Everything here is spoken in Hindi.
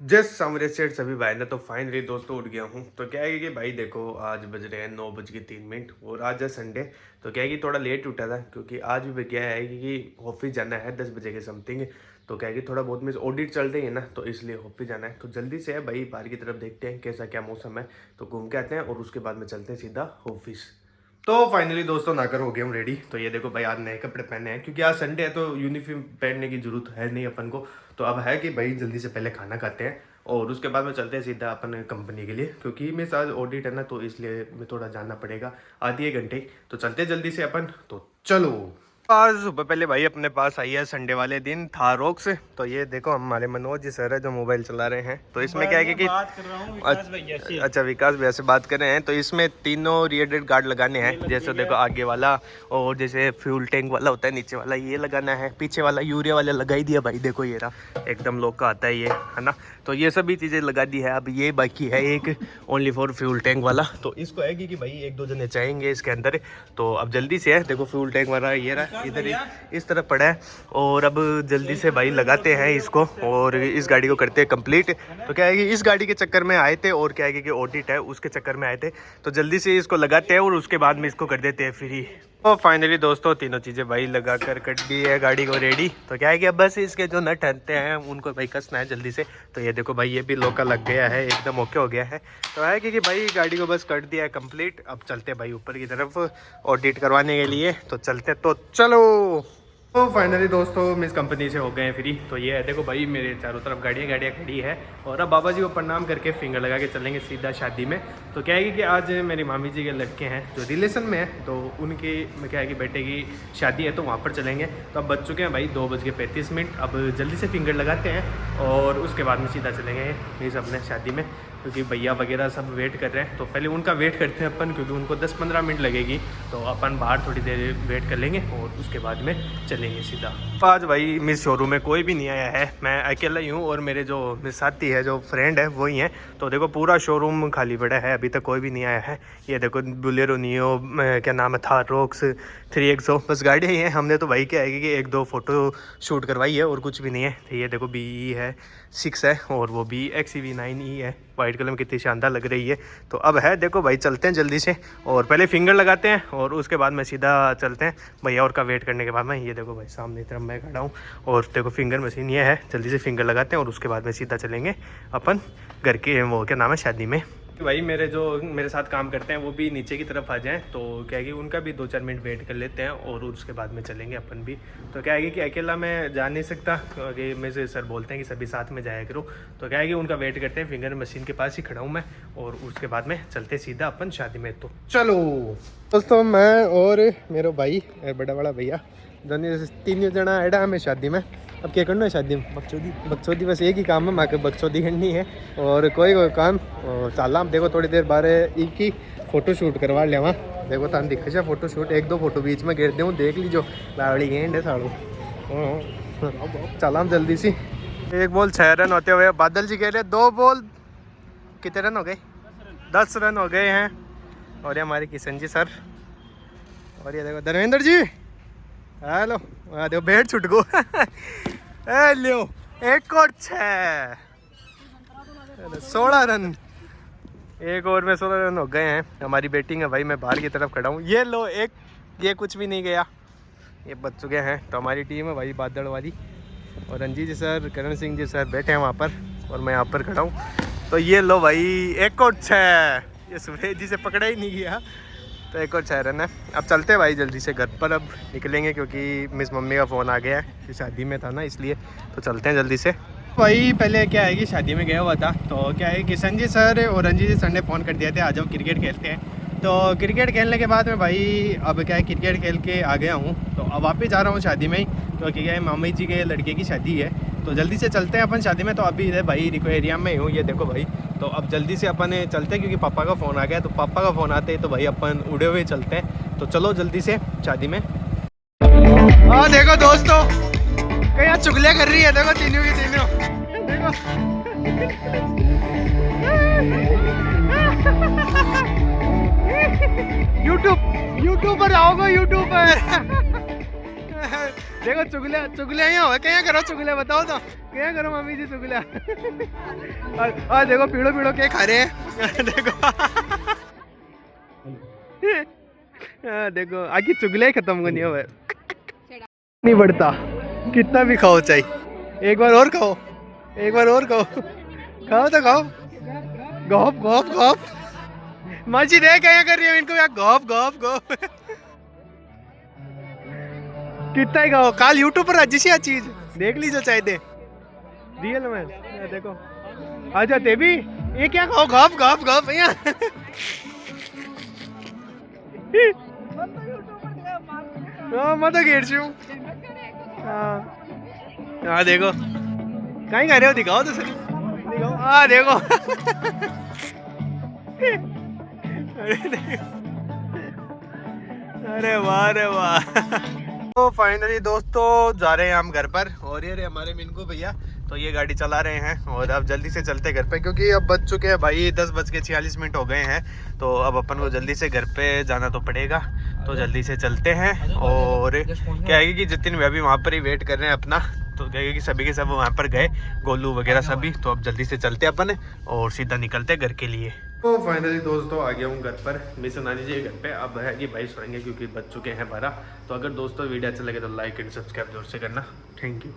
जस्ट समरे सेठ सभी भाई ने तो फाइनली दोस्तों उठ गया हूँ। तो क्या है कि भाई देखो आज बज रहे हैं 9:03 और आज है संडे। तो क्या है कि थोड़ा लेट उठा था क्योंकि आज भी क्या है कि ऑफिस जाना है 10 बजे के समथिंग। तो क्या है कि थोड़ा बहुत मिस ऑडिट चल रही है ना, तो इसलिए ऑफिस जाना है। तो जल्दी से है भाई, बाहर की तरफ देखते हैं कैसा क्या मौसम है, तो घूम के आते हैं और उसके बाद में चलते हैं सीधा ऑफिस। तो फाइनली दोस्तों नाकर हो गए हम रेडी। तो ये देखो भाई आज नए कपड़े पहने हैं क्योंकि आज संडे है तो यूनिफॉर्म पहनने की जरूरत है नहीं अपन को। तो अब है कि भाई जल्दी से पहले खाना खाते हैं और उसके बाद में चलते हैं सीधा अपन कंपनी के लिए, क्योंकि मेरे साथ ऑडिट है ना, तो इसलिए मैं थोड़ा जाना पड़ेगा आधी एक घंटे। तो चलते हैं जल्दी से अपन, तो चलो। आज सुबह पहले भाई अपने पास आई है संडे वाले दिन थार रॉक्स। तो ये देखो हमारे मनोज जी सर है जो मोबाइल चला रहे हैं। तो इसमें क्या है कि बात कर रहा हूँ विकास भैया से। अच्छा विकास भैया से बात कर रहे हैं। तो इसमें तीनों रियर गार्ड लगाने हैं, जैसे देखो आगे वाला और जैसे फ्यूल टैंक वाला होता है, नीचे वाला ये लगाना है, पीछे वाला यूरिया वाला लगा ही दिया भाई। देखो ये रहा एकदम लोग का आता है ये, है ना। तो ये सभी चीज़ें लगा दी है। अब ये बाकी है एक ओनली फॉर फ्यूल टैंक वाला। तो इसको है कि भाई एक दो जने चाहेंगे इसके अंदर। तो अब जल्दी से है, देखो फ्यूल टैंक वाला ये रहा इधर इस तरफ पड़ा है। और अब जल्दी से भाई लगाते हैं इसको और इस गाड़ी को करते हैं कंप्लीट। तो क्या है कि इस गाड़ी के चक्कर में आए थे और क्या है कि ऑडिट है उसके चक्कर में आए थे। तो जल्दी से इसको लगाते हैं और उसके बाद में इसको कर देते हैं फ्री। तो फाइनली दोस्तों तीनों चीज़ें भाई लगा कर कट दी है गाड़ी को रेडी। तो क्या है कि अब बस इसके जो नट हटते हैं उनको भाई कसना है जल्दी से। तो ये देखो भाई ये भी लोका लग गया है, एकदम ओके हो गया है। तो है कि भाई गाड़ी को बस कर दिया है कंप्लीट। अब चलते हैं भाई ऊपर की तरफ ऑडिट करवाने के लिए। तो चलते तो चलो। तो फाइनली दोस्तों मिस कंपनी से हो गए हैं फ्री। तो ये है देखो भाई मेरे चारों तरफ गाड़ियाँ खड़ी है। और अब बाबा जी को प्रणाम करके फिंगर लगा के चलेंगे सीधा शादी में। तो क्या है कि आज मेरी मामी जी के लड़के हैं जो रिलेशन में है, तो उनके में क्या है कि बेटे की शादी है, तो वहाँ पर चलेंगे। तो अब बज चुके हैं भाई 2:35। अब जल्दी से फिंगर लगाते हैं और उसके बाद में सीधा चलेंगे मिस अपने शादी में, क्योंकि भैया वगैरह सब वेट कर रहे हैं। तो पहले उनका वेट करते हैं अपन, क्योंकि उनको 10-15 मिनट लगेगी। तो अपन बाहर थोड़ी देर वेट कर लेंगे और उसके बाद में चलेंगे सीधा। आज भाई मिस शोरूम में कोई भी नहीं आया है, मैं अकेला ही हूँ और मेरे जो मिस साथी है जो फ्रेंड है वही है। तो देखो पूरा शोरूम खाली पड़ा है, अभी तक कोई भी नहीं आया है। ये देखो बोलेरो नियो क्या नाम है, थार रॉक्स 3XO बस गाड़ियाँ ही हैं। हमने तो भाई क्या है कि एक दो फोटो शूट करवाई है और कुछ भी नहीं है। तो ये देखो BE है 6 है और वो भी XEV9E है, वाइट कलर में कितनी शानदार लग रही है। तो अब है देखो भाई चलते हैं जल्दी से और पहले फिंगर लगाते हैं और उसके बाद में सीधा चलते हैं भैया और का वेट करने के बाद में। ये देखो भाई सामने तरफ मैं खड़ा हूँ और देखो फिंगर मशीन ये है। जल्दी से फिंगर लगाते हैं और उसके बाद में सीधा चलेंगे अपन घर के वो क्या नाम है शादी में। भाई मेरे साथ काम करते हैं वो भी नीचे की तरफ आ जाएं, तो क्या है कि उनका भी 2-4 मिनट वेट कर लेते हैं और उसके बाद में चलेंगे अपन भी। तो क्या है कि अकेला मैं जा नहीं सकता, क्योंकि मेरे सर बोलते हैं कि सभी साथ में जाया करो। तो क्या है कि उनका वेट करते हैं, फिंगर मशीन के पास ही खड़ा हूँ मैं और उसके बाद में चलते सीधा अपन शादी में। तो चलो दोस्तों, मैं और मेरा भाई बड़ा बड़ा भैया तीन जना एडा हमें शादी में। अब क्या करना है शादी में? बकचोदी बस एक ही काम है, माँ के बकचोदी करनी है और कोई काम। और चाला देखो थोड़ी देर बारे एक ही फ़ोटो शूट करवा लिया वहाँ। देखो तान दिखे जा फ़ोटो शूट, एक दो फोटो बीच में गिर दूँ, देख लीजिए लावड़ी गेंड है साड़ू। चला जल्दी सी। 1 बॉल 6 रन होते हुए बादल जी कह रहे 2 बॉल कितने रन हो गए? 10 रन हो गए हैं। और ये हमारे किशन जी सर, और ये देखो धर्मेंद्र जी। हेलो देखो बैट छुट गो। लो 1 और 6 16 रन, 1 ओवर में 16 रन हो गए हैं। हमारी बैटिंग है भाई, मैं बाहर की तरफ खड़ा हूँ। ये लो एक, ये कुछ भी नहीं गया, ये बच चुके हैं। तो हमारी टीम है भाई बादल वाली और रंजीत जी सर, करण सिंह जी सर बैठे हैं वहाँ पर और मैं यहाँ पर खड़ा हूँ। तो ये लो भाई 1 और 6, ये सुरेश जी से पकड़ा ही नहीं गया। तो 1 और 6 रन है। अब चलते हैं भाई जल्दी से घर पर, अब निकलेंगे क्योंकि मिस मम्मी का फ़ोन आ गया है कि शादी में था ना, इसलिए। तो चलते हैं जल्दी से। भाई पहले क्या है कि शादी में गया हुआ था, तो क्या है किशन जी सर और रंजीत जी सर ने फ़ोन कर दिया था आ जाओ क्रिकेट खेलते हैं। तो क्रिकेट खेलने के बाद में भाई अब क्या है क्रिकेट खेल के आ गया हूँ। तो अब वापस जा रहा हूँ शादी में ही, तो क्या है मामी जी के लड़के की शादी है। तो जल्दी से चलते हैं अपन शादी में। तो अभी इधर भाई रिको एरिया में ही हूँ, ये देखो भाई। तो अब जल्दी से अपन चलते हैं क्योंकि पापा का फ़ोन आ गया। तो पापा का फ़ोन आते ही तो भाई अपन उड़े हुए चलते हैं। तो चलो जल्दी से शादी में। हाँ देखो दोस्तों कहीं चुगलियाँ कर रही है, देखो तीनों की तीनों देखो। यूट्यूब पर आओगे, यूट्यूब पर देखो चुगलिया चुगलिया यहाँ हो क्या करो चुगलिया बताओ तो क्या करो मम्मी जी चुगलिया और देखो पीड़ो पीड़ो के खा रहे हैं देखो देखो आखिर चुगलिया ही खत्म होनी है नहीं बढ़ता कितना भी खाओ चाहिए एक बार और खाओ एक बार और खाओ खाओ तो खाओ गौप गौप गौप माची देख क्या कर रही है इनको यार गौप गौप गौप कितना ही खाओ काल यूट्यूब पर जिसी चीज देख लीजिए चाहे दे रियल में देखो अच्छा ते भी ये क्या खाओ गौप गौप गौप भैया मैं तो घेर हूँ हाँ देखो कहीं खा रहे हो दिखाओ तो सही दिखाओ हाँ देखो अरे वाह तो फाइनली दोस्तों जा रहे हैं हम घर पर और ये रहे हमारे मिनको भैया तो ये गाड़ी चला रहे हैं और अब जल्दी से चलते घर पे क्योंकि अब बज चुके हैं भाई 10:46 हो गए हैं तो अब अपन को जल्दी से घर पे जाना तो पड़ेगा तो जल्दी से चलते हैं और क्या है कि जितने भी अभी वहाँ पर ही वेट कर रहे हैं अपना तो क्या है कि सभी के सब वहाँ पर गए गोलू वगैरह सभी तो अब जल्दी से चलते अपन और सीधा निकलते घर के लिए तो फाइनली दोस्तों आ गया हूँ घर पर मिशन आ लीजिए घर पे अब है कि भाई सोएंगे क्योंकि बज चुके हैं 12 तो अगर दोस्तों वीडियो अच्छा लगे तो लाइक एंड सब्सक्राइब जरूर से करना थैंक यू।